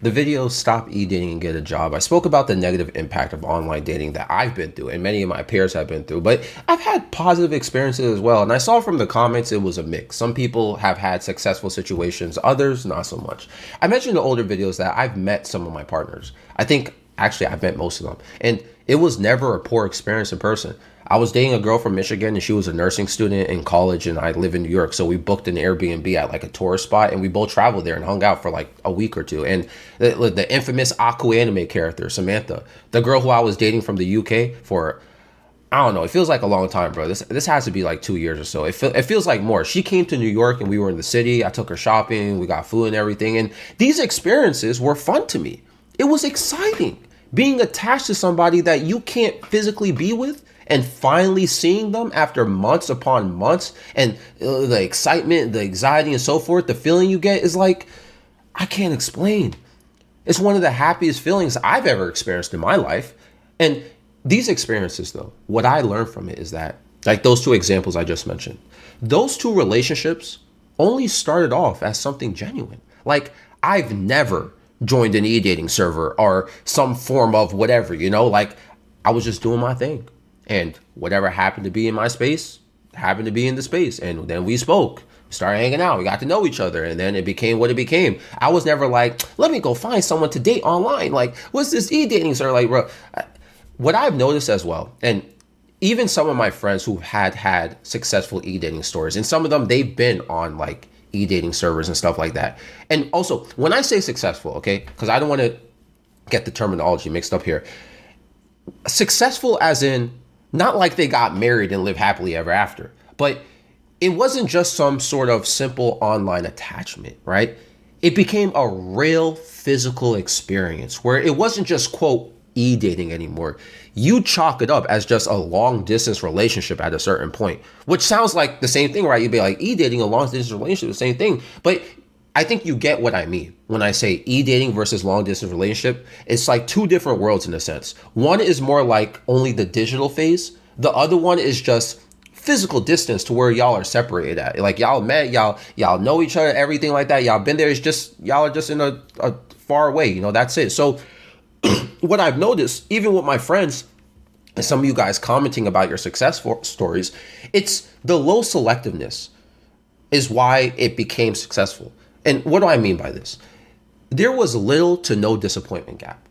the video Stop E-Dating and Get a Job, I spoke about the negative impact of online dating that I've been through and many of my peers have been through, but I've had positive experiences as well. And I saw from the comments it was a mix. Some people have had successful situations, others not so much. I mentioned in the older videos that I've met some of my partners. I think actually I've met most of them. And it was never a poor experience in person. I was dating a girl from Michigan and she was a nursing student in college and I live in New York. So we booked an Airbnb at like a tourist spot and we both traveled there and hung out for like a week or two. And the infamous Aku anime character, Samantha, the girl who I was dating from the UK for, I don't know, it feels like a long time, bro. This has to be like 2 years or so. It feels like more. She came to New York and we were in the city. I took her shopping. We got food and everything. And these experiences were fun to me. It was exciting being attached to somebody that you can't physically be with and finally seeing them after months upon months and the excitement, the anxiety and so forth, the feeling you get is like, I can't explain. It's one of the happiest feelings I've ever experienced in my life. And these experiences though, what I learned from it is that, like those two examples I just mentioned, those two relationships only started off as something genuine. Like I've never joined an e-dating server or some form of whatever, like I was just doing my thing. And whatever happened to be in my space happened to be in the space. And then we spoke, started hanging out, we got to know each other. And then it became what it became. I was never like, let me go find someone to date online. Like, what's this e-dating server? Like, bro, what I've noticed as well, and even some of my friends who had successful e-dating stories, and some of them, they've been on like e-dating servers and stuff like that. And also, when I say successful, okay, because I don't want to get the terminology mixed up here. Successful as in, not like they got married and live happily ever after, but it wasn't just some sort of simple online attachment, right? It became a real physical experience where it wasn't just, quote, e-dating anymore. You chalk it up as just a long distance relationship at a certain point, which sounds like the same thing, right? You'd be like, e-dating, a long distance relationship, the same thing. But I think you get what I mean when I say e-dating versus long distance relationship. It's like two different worlds in a sense. One is more like only the digital phase. The other one is just physical distance to where y'all are separated at. Like y'all met, y'all know each other, everything like that. Y'all been there. It's just y'all are just in a far away. That's it. So what I've noticed, even with my friends and some of you guys commenting about your success stories, it's the low selectiveness is why it became successful. And what do I mean by this? There was little to no disappointment gap.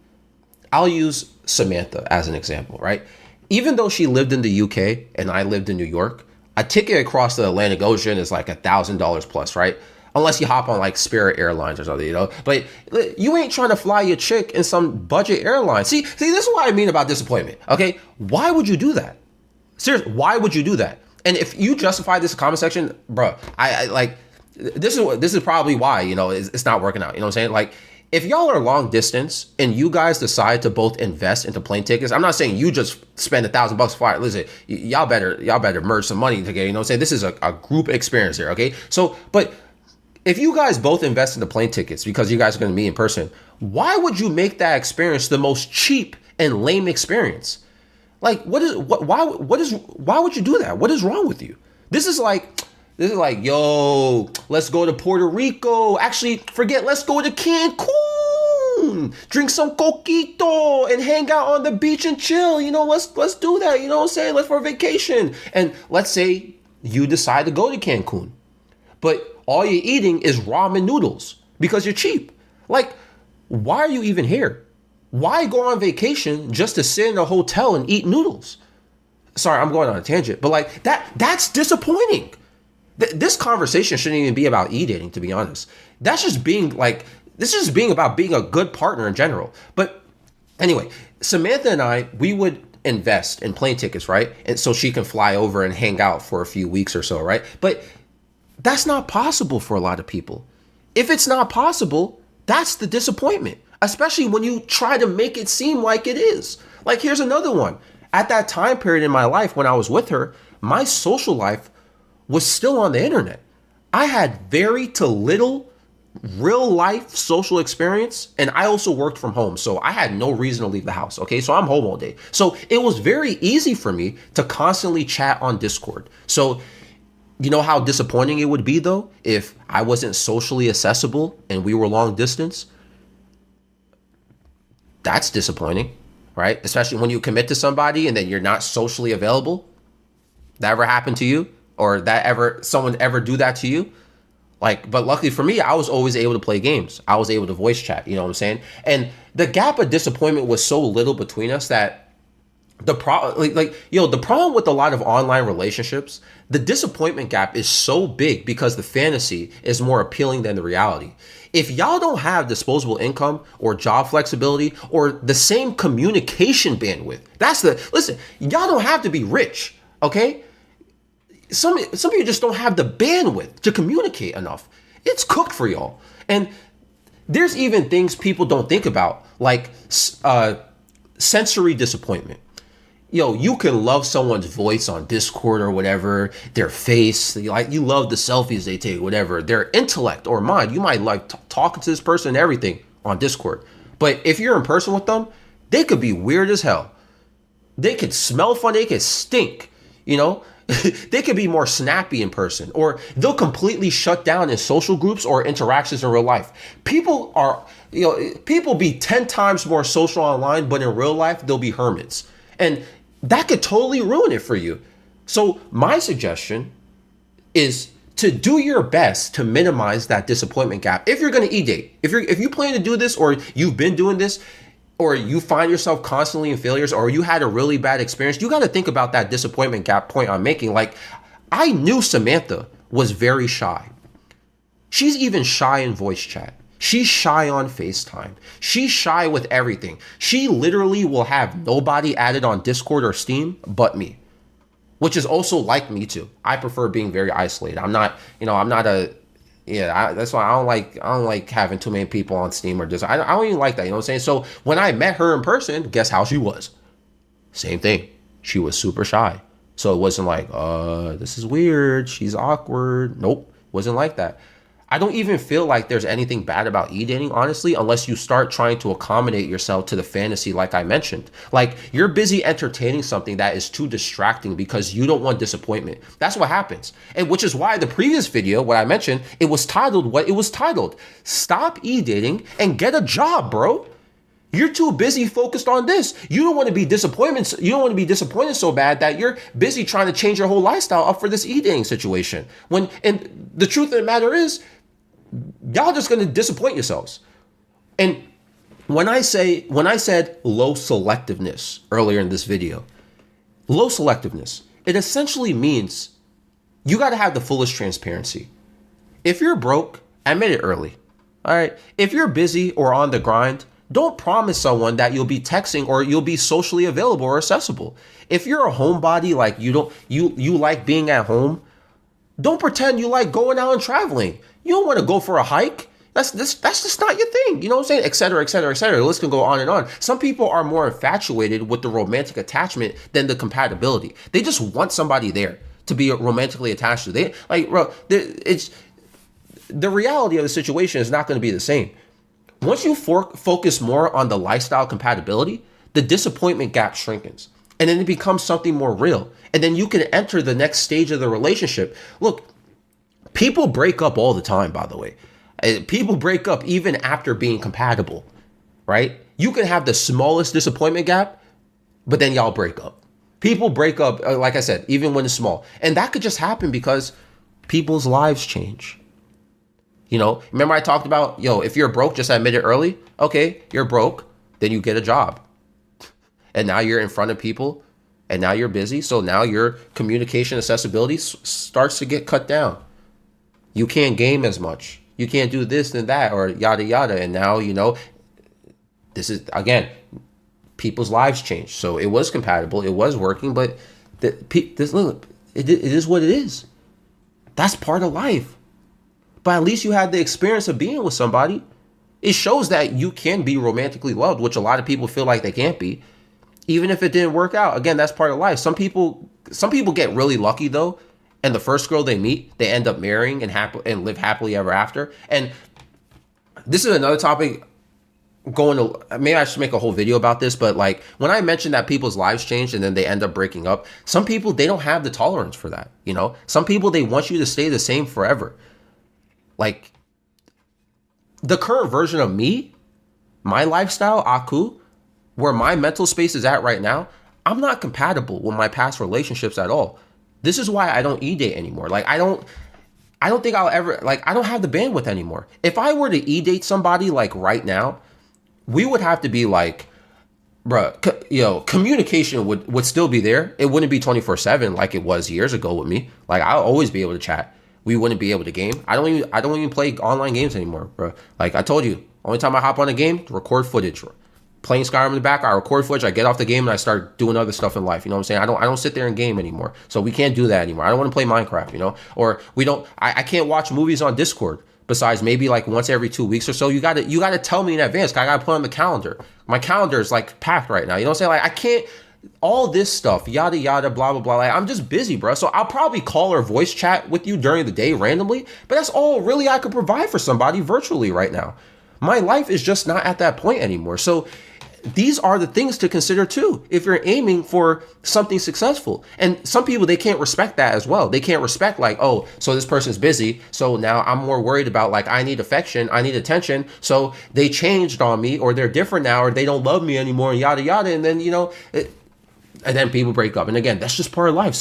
I'll use Samantha as an example, right? Even though she lived in the UK and I lived in New York, a ticket across the Atlantic Ocean is like $1,000 plus, right? Unless you hop on like Spirit Airlines or something, But you ain't trying to fly your chick in some budget airline. See, this is what I mean about disappointment, okay? Why would you do that? Seriously, why would you do that? And if you justify this in the comment section, bro, I like... This is probably why, it's not working out. You know what I'm saying? Like, if y'all are long distance and you guys decide to both invest into plane tickets, I'm not saying you just spend $1,000 for it. Listen, y'all better merge some money together. You know what I'm saying? This is a group experience here, okay? So, but if you guys both invest into plane tickets because you guys are going to meet in person, why would you make that experience the most cheap and lame experience? Like, why would you do that? What is wrong with you? This is like, yo, let's go to Puerto Rico. Actually, forget, let's go to Cancun. Drink some coquito and hang out on the beach and chill. Let's do that. You know what I'm saying? Let's for a vacation. And let's say you decide to go to Cancun, but all you're eating is ramen noodles because you're cheap. Like, why are you even here? Why go on vacation just to sit in a hotel and eat noodles? Sorry, I'm going on a tangent, but like that's disappointing. This conversation shouldn't even be about e-dating, to be honest. This is just being about being a good partner in general. But anyway, Samantha and I, we would invest in plane tickets, right? And so she can fly over and hang out for a few weeks or so, right? But that's not possible for a lot of people. If it's not possible, that's the disappointment, especially when you try to make it seem like it is. Like, here's another one. At that time period in my life when I was with her, my social life was still on the internet. I had very to little real life social experience, and I also worked from home, so I had no reason to leave the house, okay? So I'm home all day. So it was very easy for me to constantly chat on Discord. So you know how disappointing it would be though if I wasn't socially accessible and we were long distance? That's disappointing, right? Especially when you commit to somebody and then you're not socially available. That ever happened to you? Or that ever someone ever do that to you? Like, but luckily for me, I was always able to play games. I was able to voice chat, you know what I'm saying? And the gap of disappointment was so little between us that the problem the problem with a lot of online relationships, the disappointment gap is so big because the fantasy is more appealing than the reality. If y'all don't have disposable income or job flexibility or the same communication bandwidth, listen, y'all don't have to be rich, okay? Some people just don't have the bandwidth to communicate enough. It's cooked for y'all. And there's even things people don't think about, like sensory disappointment. You can love someone's voice on Discord or whatever, their face, like you love the selfies they take, whatever, their intellect or mind. You might like talking to this person and everything on Discord. But if you're in person with them, they could be weird as hell. They could smell funny, they could stink, they could be more snappy in person, or they'll completely shut down in social groups or interactions in real life. People be 10 times more social online, but in real life, they'll be hermits. And that could totally ruin it for you. So my suggestion is to do your best to minimize that disappointment gap. If you're going to e-date, if you plan to do this, or you've been doing this, or you find yourself constantly in failures, or you had a really bad experience, you got to think about that disappointment gap point I'm making. Like, I knew Samantha was very shy. She's even shy in voice chat. She's shy on FaceTime. She's shy with everything. She literally will have nobody added on Discord or Steam but me, which is also like me too. I prefer being very isolated. That's why I don't like having too many people on Steam or Discord. I don't even like that, you know what I'm saying? So when I met her in person, guess how she was? Same thing. She was super shy. So it wasn't like, this is weird, she's awkward. Nope, wasn't like that. I don't even feel like there's anything bad about e-dating, honestly, unless you start trying to accommodate yourself to the fantasy like I mentioned. Like, you're busy entertaining something that is too distracting because you don't want disappointment. That's what happens. And which is why the previous video, what I mentioned, it was titled, Stop E-dating and Get a Job, Bro. You're too busy focused on this. You don't want to be disappointed. You don't want to be disappointed so bad that you're busy trying to change your whole lifestyle up for this e-dating situation. And the truth of the matter is, y'all just going to disappoint yourselves. And when I said low selectiveness earlier in this video, low selectiveness, it essentially means you got to have the fullest transparency. If you're broke, admit it early. All right. If you're busy or on the grind, don't promise someone that you'll be texting or you'll be socially available or accessible. If you're a homebody, like you like being at home, don't pretend you like going out and traveling. You don't want to go for a hike. That's just not your thing. You know what I'm saying? Et cetera, et cetera, et cetera. The list can go on and on. Some people are more infatuated with the romantic attachment than the compatibility. They just want somebody there to be romantically attached to. It's the reality of the situation is not going to be the same. Once you focus more on the lifestyle compatibility, the disappointment gap shrinkens. And then it becomes something more real. And then you can enter the next stage of the relationship. Look, people break up all the time, by the way. People break up even after being compatible, right? You can have the smallest disappointment gap, but then y'all break up. People break up, like I said, even when it's small. And that could just happen because people's lives change. Remember I talked about, if you're broke, just admit it early. Okay, you're broke, then you get a job. And now you're in front of people, and now you're busy. So now your communication accessibility starts to get cut down. You can't game as much. You can't do this and that or yada, yada. And now, this is, again, people's lives change. So it was compatible. It was working, but it is what it is. That's part of life. But at least you had the experience of being with somebody. It shows that you can be romantically loved, which a lot of people feel like they can't be. Even if it didn't work out. Again, that's part of life. Some people get really lucky though. And the first girl they meet, they end up marrying and live happily ever after. And this is another topic maybe I should make a whole video about this, but like when I mentioned that people's lives change and then they end up breaking up, some people, they don't have the tolerance for that. Some people, they want you to stay the same forever. Like the current version of me, my lifestyle, Aku, where my mental space is at right now, I'm not compatible with my past relationships at all. This is why I don't e-date anymore. Like I don't think I'll ever, like, I don't have the bandwidth anymore. If I were to e-date somebody like right now, we would have to be like, bruh, communication would still be there. It wouldn't be 24/7 like it was years ago with me. Like I'll always be able to chat. We wouldn't be able to game. I don't even play online games anymore, bro. Like I told you, only time I hop on a game, record footage. Playing Skyrim in the back, I record footage, I get off the game and I start doing other stuff in life. You know what I'm saying? I don't sit there and game anymore. So we can't do that anymore. I don't want to play Minecraft, Or I can't watch movies on Discord. Besides maybe like once every 2 weeks or so. You gotta tell me in advance. I gotta put on the calendar. My calendar is like packed right now. You know what I'm saying? Like I can't, all this stuff, yada yada, blah blah blah. Like I'm just busy, bro. So I'll probably call or voice chat with you during the day randomly, but that's all really I could provide for somebody virtually right now. My life is just not at that point anymore. So these are the things to consider too if you're aiming for something successful. And some people, they can't respect that as well. They can't respect like, oh, so this person's busy, so now I'm more worried about like I need affection, I need attention, so they changed on me, or they're different now, or they don't love me anymore, and yada yada. And then and then people break up. And again, that's just part of life.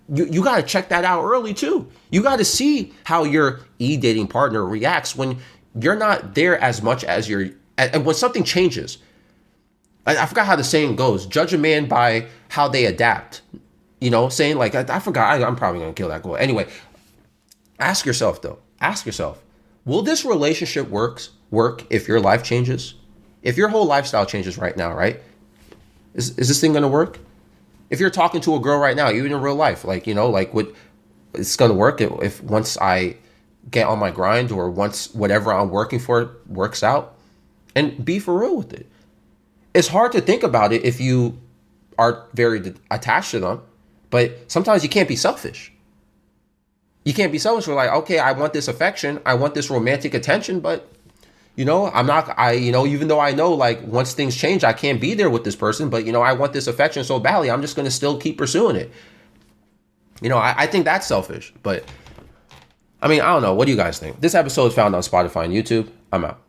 You got to check that out early too. You got to see how your e-dating partner reacts when you're not there as much as and when something changes. I forgot how the saying goes. Judge a man by how they adapt. Saying like, I forgot. I'm probably going to kill that goal. Anyway, ask yourself though. Ask yourself, will this relationship work if your life changes? If your whole lifestyle changes right now, right? Is this thing going to work? If you're talking to a girl right now, even in real life, like, it's going to work if once I get on my grind or once whatever I'm working for works out, and be for real with it. It's hard to think about it if you are very attached to them, but sometimes you can't be selfish. You can't be selfish. We're like, okay, I want this affection, I want this romantic attention, but I'm not, even though I know like once things change, I can't be there with this person, but I want this affection so badly, I'm just going to still keep pursuing it. I think that's selfish, but I mean, I don't know. What do you guys think? This episode is found on Spotify and YouTube. I'm out.